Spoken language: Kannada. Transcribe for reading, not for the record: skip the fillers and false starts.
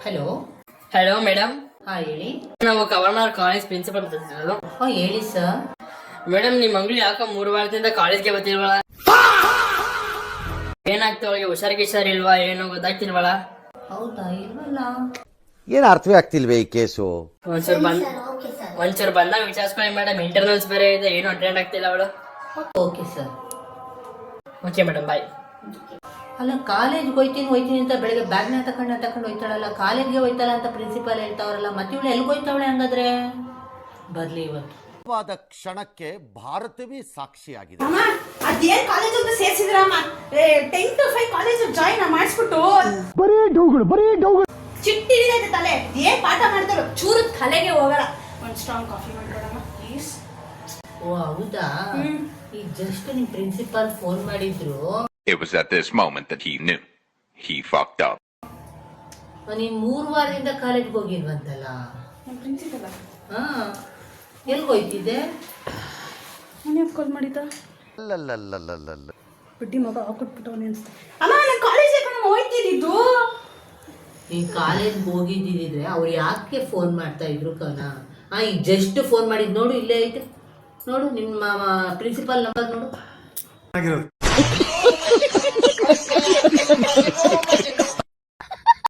Hello hello madam. ಹೇಳಿ. ನಾವು ಕವರ್ನರ್ ಕಾಲೇಜ್ ಪ್ರಿನ್ಸಿಪಲ್ ಮಾತಾಡ್ತಿರೋದು. ಹೇಳಿ ಸರ್. ಮೇಡಮ್, ನಿಮ್ಮ ಮಗಳು ಯಾಕ 3 ವಾರದಿಂದ ಕಾಲೇಜ್ಗೆ ಬರ್ತಿಲ್ವಳ? ಏನಾಗ್ತದೆ ಅವಳಿಗೆ? ಹುಷಾರ್ ಇಲ್ವಾ? ಏನೋ ಗೊತ್ತಾಗ್ತಿಲ್ವಳ? ಹೌದಾ? ಇಲ್ವಲ್ಲ. ಏನು ಅರ್ಥವೇ ಆಗ್ತಿಲ್ವೇ ಈ ಕೇಸು? ಒಂಚೂರು ಬಂದಾಗ ವಿಚಾರಿಸ್ಕೊಳ್ಳಿ ಮೇಡಮ್. ಇಂಟರ್ನಲ್ಸ್ ಬೇರೆ ಇದೆ, ಏನು ಅಟೆಂಡ್ ಆಗ್ತಿಲ್ಲ ಅವಳು. Okay sir. ಓಕೆ ಮೇಡಮ್, ಬಾಯ್. ಅಲ್ಲ, ಕಾಲೇಜ್ಗೆ ಹೋಯ್ತೀನಿ ಅಂತ ಬೆಳಗ್ಗೆ ಬ್ಯಾಗ್ನ ತಕೊಂಡು ಹೋಯ್ತಾಳಲ್ಲ, ಕಾಲೇಜ್ಗೆ ಹೋಯ್ತಾಳ ಅಂತ ಪ್ರಿನ್ಸಿಪಾಲ್ ಹೇಳ್ತಾವ್ರಲ್ಲ, ಮತ್ತೆ ಇವಳು ಎಲ್ಲಿಗೆ ಹೋಯ್ತಾವಳೆ ಹಂಗಾದ್ರೆ? ಬರ್ಲಿ ಇವತ್ತು. ಕ್ಷಣಕ್ಕೆ ಭಾರತವೇ ಸಾಕ್ಷಿಯಾಗಿದೆ. ಅದೇನ್ ಕಾಲೇಜ್ ಅಂತ ಸೇರ್ಸಿದ್ರಮ್ಮ? 10 to 5 ಕಾಲೇಜ್ ಜಾಯಿನ್ ಮಾಡಿಸ್ಬಿಟ್ಟು ಬರೀ ಡೌಗಳು ಚಿಟ್ಟಿ ಇದೆ ತಲೆ. ಏನ್ ಪಾಠ ಮಾಡ್ತಾರೋ ಚೂರು ತಲೆಗೆ ಹೋಗಲ್ಲ. ಒಂದು ಸ್ಟ್ರಾಂಗ್ ಕಾಫಿ ಮಾಡ್ಕೊಡಮ್ಮ ಪ್ಲೀಸ್. ಓ ಹೌದಾ? ಈಗ ಜಸ್ಟ್ ನಿಮ್ ಪ್ರಿನ್ಸಿಪಾಲ್ ಫೋನ್ ಮಾಡಿದ್ರು. It was at this moment that he knew. He fucked up. ನೀನ್ 3 ವಾರದಿಂದ ಕಾಲೇಜ್ಗೆ ಹೋಗಿಲ್ವಂತಲ್ಲ? ನಮ್ಮ ಪ್ರಿನ್ಸಿಪಲ್ ಎಲ್ಗೆ ಹೋಯ್ತಿದ್ದೆ? ಮನೆ ಕಾಲ್ ಮಾಡಿದ್ದ. ಅಲ್ಲಲ್ಲಲ್ಲಲ್ಲಲ್ಲ ಬಡ್ಡಿ ಮಗ ಹಾಕೊಟ್ಬಿಟ್ಟವನೇ ಅನ್ಸ್ತು. ಅಮ್ಮ ನಾನು ಕಾಲೇಜ್ ಹೋಯ್ತಿದ್ದು. ಈ ಕಾಲೇಜ್ಗೆ ಹೋಗಿದ್ದಿದ್ರೆ ಅವ್ರು ಯಾಕೆ ಫೋನ್ ಮಾಡ್ತಾ ಇದ್ರು ಕಣ? ಈಗ ಜಸ್ಟ್ ಫೋನ್ ಮಾಡಿದ್ ನೋಡು, ಇಲ್ಲೇ ಐತೆ ನೋಡು, ನಿಮ್ಮ ಪ್ರಿನ್ಸಿಪಾಲ್ ನಂಬರ್ ನೋಡು.